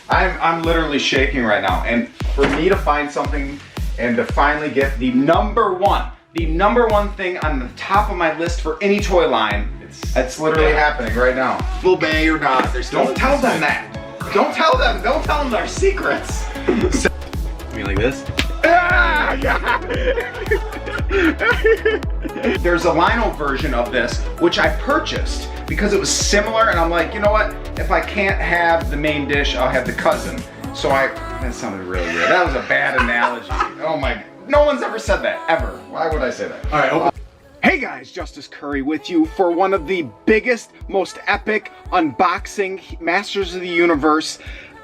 I'm literally shaking right now, and for me to find something and to finally get the number one thing on the top of my list for any toy line, it's literally happening right now. Will Bay or not, there's Don't tell them that. Don't tell them our secrets. You mean like this? There's a lino version of this, which I purchased because it was similar, and I'm like, you know what? If I can't have the main dish, I'll have the cousin. So that sounded really weird. That was a bad analogy. Oh my, no one's ever said that, ever. Why would I say that? All right, open. Hey guys, Justice Curry with you for one of the biggest, most epic unboxing Masters of the Universe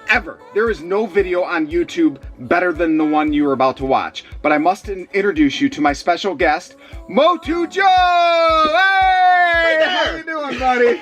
ever. There is no video on YouTube better than the one you are about to watch. But I must introduce you to my special guest, MOTU Joe! Hey! How you doing, buddy?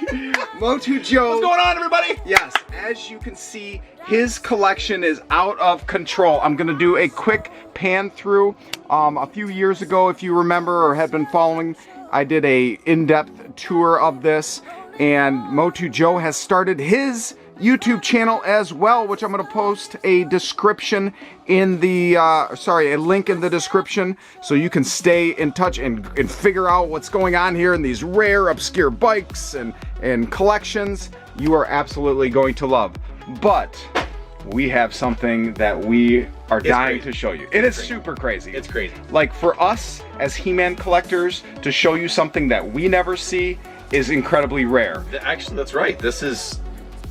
MOTU Joe. What's going on, everybody? Yes, as you can see, his collection is out of control. I'm gonna do a quick pan through. A few years ago, if you remember or have been following, I did a in-depth tour of this, and MOTU Joe has started his YouTube channel as well, which I'm going to post a description in the, a link in the description, so you can stay in touch and figure out what's going on here in these rare, obscure bikes and collections you are absolutely going to love. But we have something that we are dying to show you. It is super crazy. It's crazy. Like, for us as He-Man collectors to show you something that we never see is incredibly rare. Actually, that's right. This is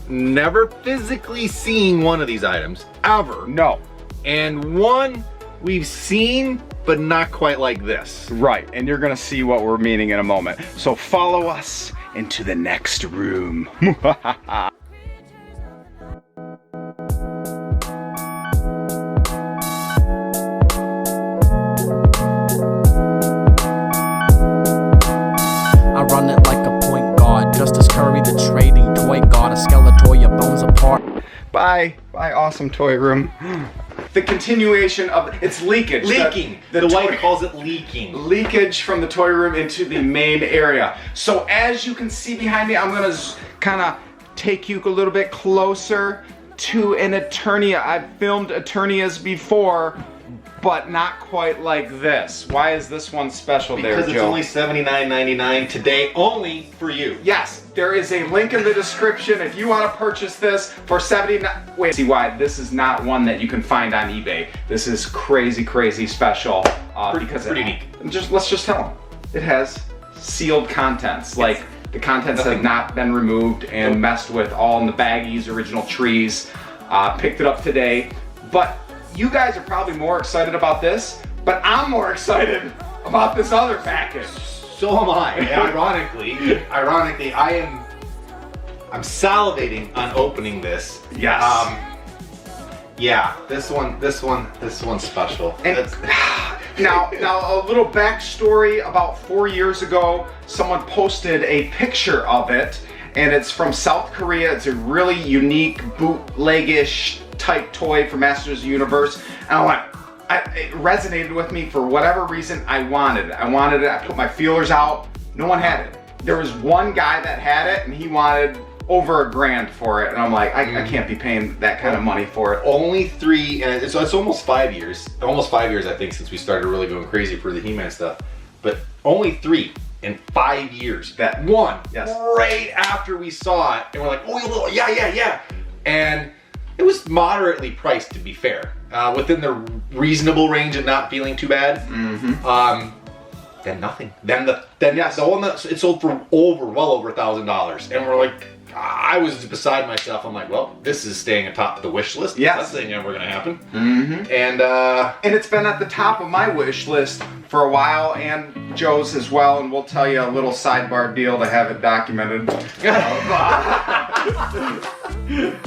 never physically seen one of these items, ever. No. And one we've seen, but not quite like this. Right, and you're gonna see what we're meaning in a moment. So follow us into the next room. I run it like a point guard, Justice Curry, the trading toy god, a Skeletor, your bones apart. Bye, awesome toy room. The continuation of, it's leakage. Leaking. The wife calls it leaking. Leakage from the toy room into the main area. So as you can see behind me, I'm gonna kind of take you a little bit closer to an Eternia. I've filmed Eternias before, but not quite like this. Why is this one special there, Joe? Because it's only $79.99 today, only for you. Yes, there is a link in the description if you want to purchase this for $79. Wait, see why this is not one that you can find on eBay. This is crazy, crazy special. Because pretty neat. Let's just tell them. It has sealed contents. Like, the contents have not been removed and messed with all in the baggies, original trees. Picked it up today. But you guys are probably more excited about this, but I'm more excited about this other package. So am I. Ironically, I'm salivating on opening this. Yes. Yeah, this one's special. And now a little backstory. About 4 years ago, someone posted a picture of it, and it's from South Korea. It's a really unique bootleg-ish type toy for Masters of the Universe, and it resonated with me for whatever reason. I wanted it. I put my feelers out. No one had it. There was one guy that had it, and he wanted over $1,000 for it, and I'm like, I can't be paying that kind of money for it. Only 3, and it's almost 5 years. Almost 5 years, I think, since we started really going crazy for the He-Man stuff. But only 3 in 5 years. That one, right after we saw it, and we're like, oh, yeah. And it was moderately priced, to be fair, within the reasonable range of not feeling too bad. Then nothing. Then the one that it sold for well over $1,000, and we're like, I was beside myself. I'm like, well, this is staying atop the wish list. Yes, that's never gonna happen. And it's been at the top of my wish list for a while, and Joe's as well. And we'll tell you a little sidebar deal to have it documented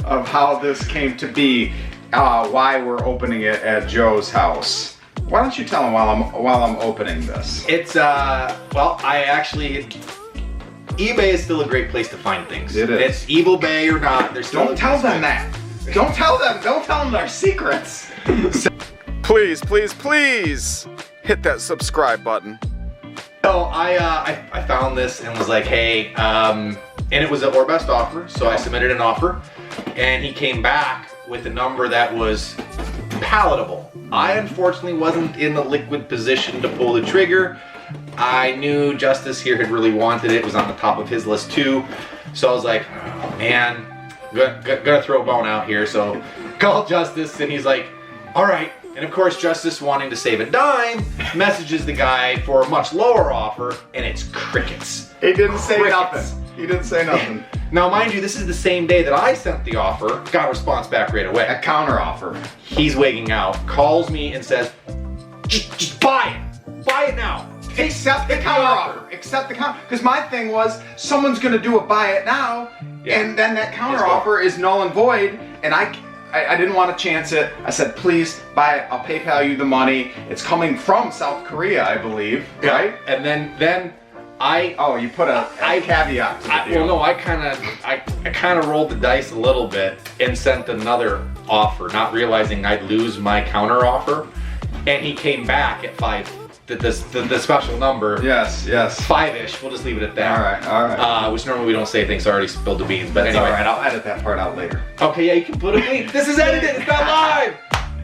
of how this came to be, why we're opening it at Joe's house. Why don't you tell him while I'm opening this? It's well, eBay is still a great place to find things. It is. It's Evil Bay or not, there's still. Don't tell them that. Don't tell them our secrets. Please hit that subscribe button. So I found this and was like, hey, and it was our best offer. So I submitted an offer, and he came back with a number that was palatable. I unfortunately wasn't in the liquid position to pull the trigger. I knew Justice here had really wanted it. It was on the top of his list too. So I was like, oh, man, gonna throw a bone out here. So called Justice, and he's like, all right. And of course, Justice, wanting to save a dime, messages the guy for a much lower offer, and it's crickets. He didn't say Crickets. nothing. He didn't say nothing. Now, mind you, this is the same day that I sent the offer, got a response back right away. A counter offer. He's wigging out, calls me and says, just buy it. Buy it now. Accept the counter offer. Accept the counter. Because my thing was, someone's going to do a buy it now, Yeah. and then that counter offer is null and void, and I didn't want to chance it. I said, please buy it. I'll PayPal you the money. It's coming from South Korea, I believe, right? And then I... Oh, you put a caveat to the deal. Well, no, I kind of rolled the dice a little bit and sent another offer, not realizing I'd lose my counter offer. And he came back at 5, the special number. Yes. 5-ish, we'll just leave it at that. All right. Which normally we don't say things, I already spilled the beans, but That's anyway. all right. I'll edit that part out later. Okay, yeah, you can put it. This is edited. It's not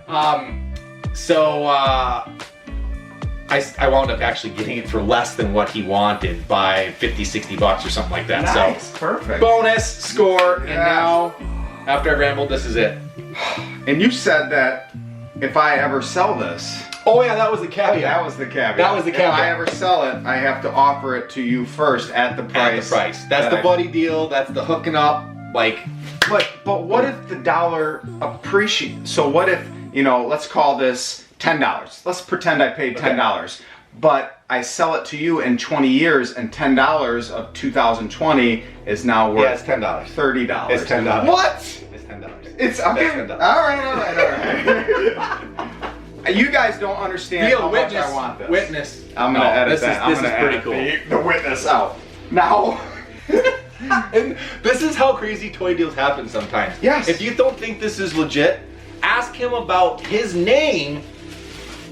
live. So I wound up actually getting it for less than what he wanted by 50, 60 bucks or something like that. Nice. So Perfect. bonus score, and Yeah. now after I rambled, this is it. And you said that if I ever sell this, Oh yeah, that was the caveat. that was the caveat. That was the If I caveat. ever sell it, I have to offer it to you first at the price. At the price. That's the buddy deal. That's the hooking up. Like, But what if the dollar appreciates? So what if, let's call this $10. Let's pretend I paid $10. But I sell it to you in 20 years, and $10 of 2020 is now worth it's $10. $30. It's $10. What? It's $10. It's okay. That's $10. All right. You guys don't understand Deal, how witness. much I want this. Witness. I'm gonna edit that. This is pretty cool. The witness out. Now. And this is how crazy toy deals happen sometimes. Yes. If you don't think this is legit, ask him about his name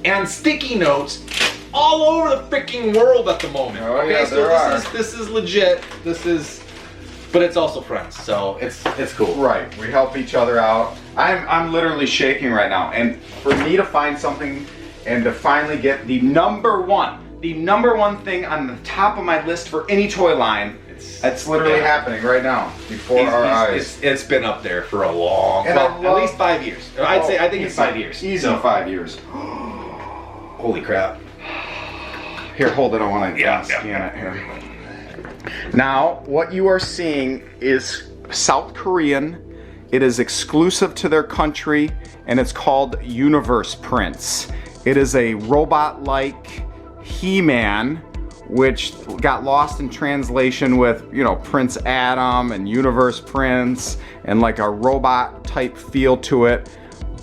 and sticky notes all over the freaking world at the moment. Oh, yeah, so there are. this is legit. But it's also friends, so it's cool. Right. We help each other out. I'm literally shaking right now, and for me to find something and to finally get the number one thing on the top of my list for any toy line. It's literally happening right now before our eyes. It's been up there for a long, And I at least 5 years. I think it's 5 years. Easy So, 5 years. holy crap. Here, hold it. I want to scan it here. Now, what you are seeing is South Korean. It is exclusive to their country, and it's called Universe Prince. It is a robot-like He-Man, which got lost in translation with, Prince Adam and Universe Prince, and like a robot-type feel to it.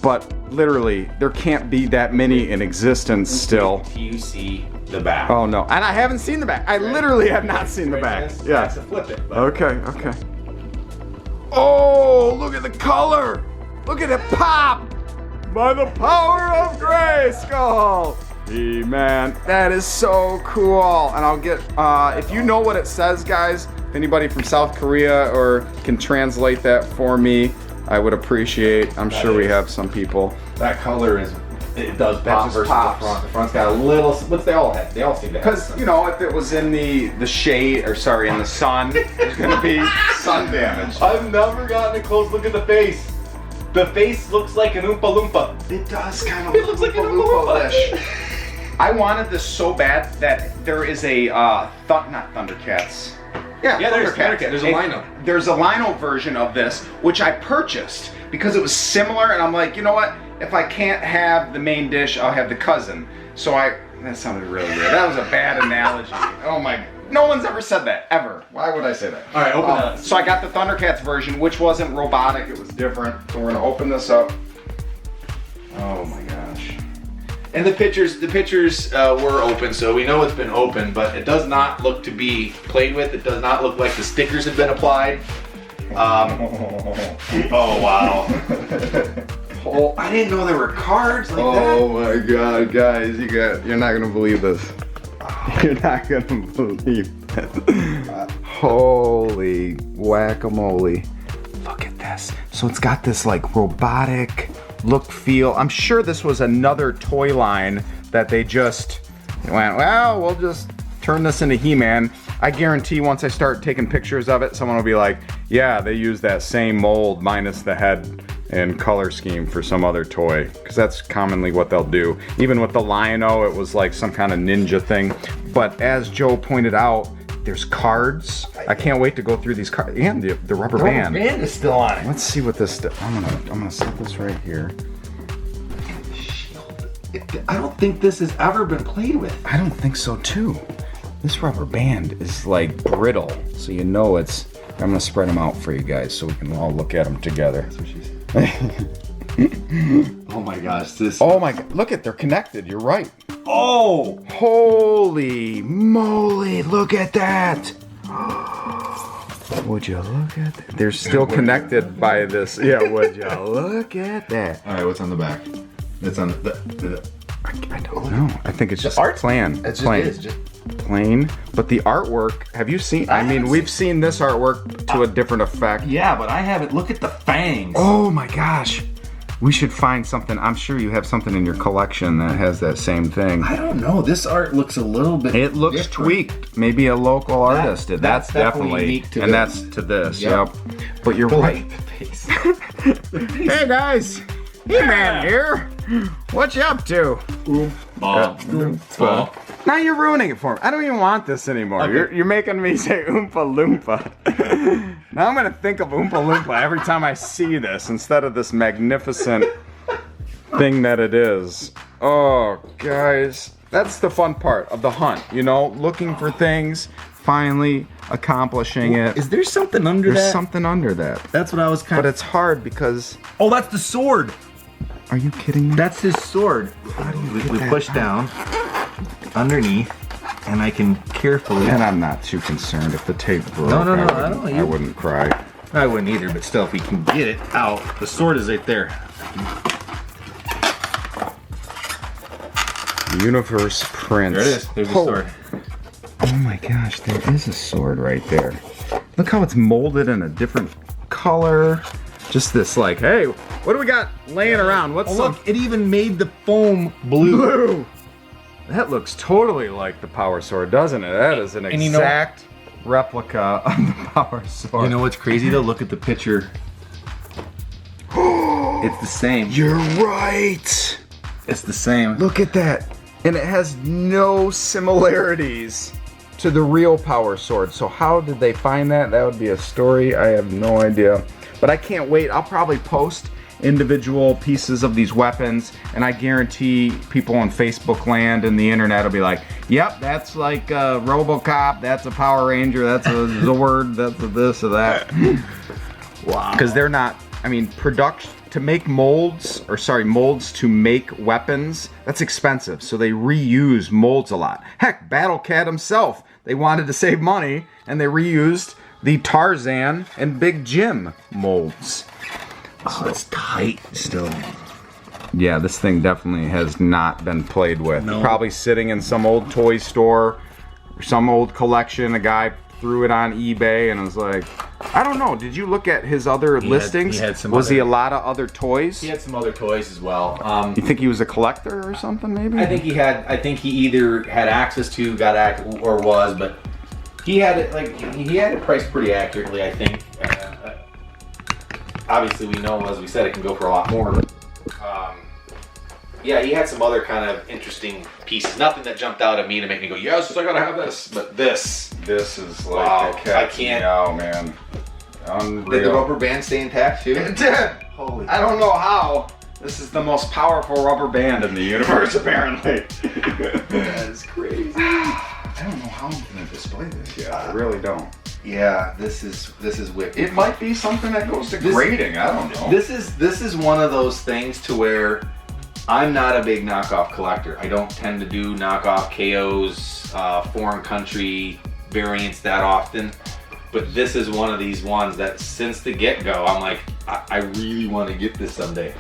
But literally, there can't be that many in existence still. Do you see the back? Oh no, and I haven't seen the back. I literally have not seen the back. Yeah. That's a flip it. But Okay. Oh, look at the color! Look at it pop! By the power of Grayskull! He-Man, that is so cool. And I'll get, if you know what it says, guys, if anybody from South Korea or can translate that for me, I would appreciate. I'm sure we have some people. that color it does pop just versus pops. the front. The front's got a little, what's they all have? They all seem to have. Because, if it was in the shade, or sorry, in the sun, there's gonna be sun damage. I've never gotten a close look at the face. The face looks like an Oompa Loompa. It does kind of It looks like an Oompa Loompa. I wanted this so bad that there is a, not Thundercats. Yeah, there's Thundercat. There's a Lino. There's a Lino version of this, which I purchased because it was similar, and I'm like, you know what? If I can't have the main dish, I'll have the cousin. So that sounded really weird. That was a bad analogy. Oh my, no one's ever said that, ever. Why would I say that? All right, open that. So I got the Thundercats version, which wasn't robotic, it was different. So we're gonna open this up. Oh my gosh. And the pictures were open, so we know it's been open, but it does not look to be played with. It does not look like the stickers have been applied. Oh wow. Oh, I didn't know there were cards like Oh my god, guys, you're not gonna believe this. You're not gonna believe this. Holy whack-a-mole. Look at this. So it's got this like robotic look, feel. I'm sure this was another toy line that they just went, well, we'll just turn this into He-Man. I guarantee once I start taking pictures of it, someone will be like, yeah, they use that same mold minus the head and color scheme for some other toy, because that's commonly what they'll do. Even with the Lion-O, it was like some kind of ninja thing. But as Joe pointed out, there's cards. I can't wait to go through these cards. And the rubber band. The rubber band is still on it. Let's see what this, I'm gonna set this right here. I don't think this has ever been played with. I don't think so too. This rubber band is like brittle, so you know it's, I'm gonna spread them out for you guys so we can all look at them together. That's what she said. Oh my gosh, this. Oh my god, look at, they're connected, you're right. Oh! Holy moly, look at that. Would you look at that? They're still connected by this. Yeah, would you look at that? All right, what's on the back? It's on the I don't know. I think it's just art plain. It's plain. just Plain. But the artwork, have you seen? I mean, we've seen this artwork to a different effect. yeah, but I haven't. Look at the fangs. Oh my gosh. We should find something. I'm sure you have something in your collection that has that same thing. I don't know. This art looks a little bit. It looks different. tweaked. Maybe a local artist did. that's definitely unique to and this. that's to this. Yep. Yep. But you're right. Hey guys, He-Man here. What you up to? Now you're ruining it for me. I don't even want this anymore. Okay. You're making me say Oompa Loompa. Now I'm gonna think of Oompa Loompa every time I see this instead of this magnificent thing that it is. Oh, guys, that's the fun part of the hunt. You know, looking for things, finally accomplishing it. Is there something under There's that? something under that. That's what I was kind But of. it's hard because. Oh, that's the sword. Are you kidding me? That's his sword. How do you We get that push out? down underneath, and I can carefully. And I'm not too concerned if the tape broke. No, I I don't. wouldn't cry. I wouldn't either, but still, if we can get it out, the sword is right there. Universe Prince. There it is. There's the Oh. sword. Oh my gosh, there is a sword right there. Look how it's molded in a different color. Just this like, hey, what do we got laying around? What's Oh, some look, it even made the foam blue. blue? That looks totally like the power sword, doesn't it? That is an And you know- exact replica of the power sword. You know what's crazy though? Look at the picture. It's the same. You're right. It's the same. Look at that. And it has no similarities to the real power sword. So how did they find that? That would be a story. I have no idea. But I can't wait. I'll probably post individual pieces of these weapons, and I guarantee people on Facebook land and the internet will be like, yep, that's like a RoboCop, that's a Power Ranger, that's a Zord, that's a this or that. Wow. Because they're not, I mean, production, to make molds to make weapons, that's expensive. So they reuse molds a lot. Heck, Battle Cat himself, they wanted to save money, and they reused the Tarzan and Big Jim molds. Oh, it's tight still. Yeah, this thing definitely has not been played with. No. Probably sitting in some old toy store, or some old collection. A guy threw it on eBay and was like, I don't know. Did you look at his other listings? he had some was he a other- lot of other toys? He had some other toys as well. You think he was a collector or something? Maybe. I think he either had access to, or was, but he had it he had it priced pretty accurately. I think. Obviously, we know, as we said, it can go for a lot more. But yeah, he had some other kind of interesting pieces. Nothing that jumped out at me to make me go, yes, I gotta have this. But this is like Wow, the cat I can't- meow, man. did the Unreal. rubber band stay intact too? It did. Holy! I don't know how. This is the most powerful rubber band in the universe, apparently. That is crazy. I don't know how I'm gonna display this yet. I really don't. Yeah, this is wicked. It might be something that goes to This- grading. I don't know. This is one of those things to where I'm not a big knockoff collector. I don't tend to do knockoff KOs, foreign country variants that often. But this is one of these ones that since the get-go, I'm like, I really want to get this someday.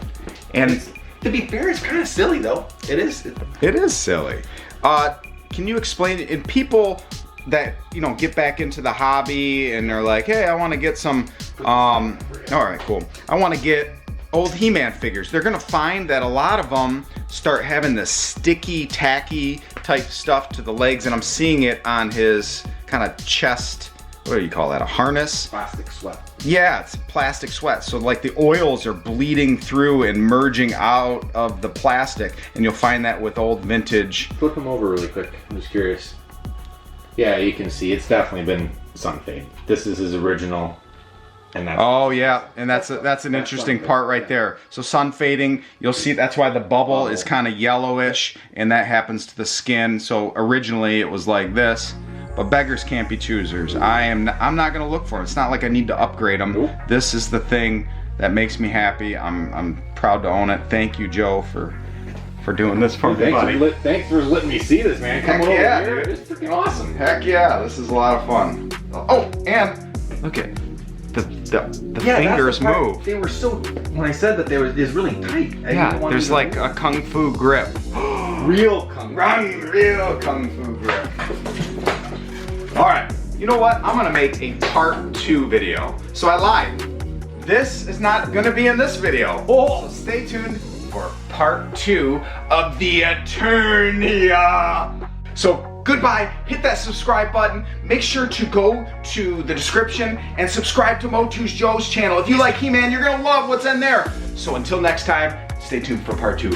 and To be fair, it's kind of silly though. It is. it is silly. Can you explain it? And people that, you know, get back into the hobby and they're like, hey, I want to get some, all right, cool. I want to get old He-Man figures. They're gonna find that a lot of them start having this sticky, tacky type stuff to the legs, and I'm seeing it on his kind of chest, what do you call that, a harness? Plastic sweat. Yeah, it's plastic sweat. So like the oils are bleeding through and merging out of the plastic, and you'll find that with old vintage. Flip them over really quick, I'm just curious. Yeah, you can see it's definitely been sun fade. This is his original. And that's, oh yeah, and that's an interesting part right there. So sun fading, you'll see that's why the bubble is kind of yellowish, and that happens to the skin. So originally it was like this, but beggars can't be choosers. I'm not gonna look for it. It's not like I need to upgrade them. Nope. This is the thing that makes me happy. I'm proud to own it. Thank you, Joe, for doing this for me, buddy. Thanks for letting me see this, man. Heck Coming yeah, over here. dude. It's freaking awesome. Heck yeah, this is a lot of fun. Oh, and look at the fingers move. They were so, when I said that they were, it's really tight. Yeah, there's like a kung fu grip. Real kung fu. Real kung fu grip. All right, you know what? I'm gonna make a part 2 video. So I lied. This is not gonna be in this video. So stay tuned for part 2 of the Eternia. So goodbye, hit that subscribe button. Make sure to go to the description and subscribe to MOTU Joe's channel. If you like He-Man, you're gonna love what's in there. So until next time, stay tuned for part 2.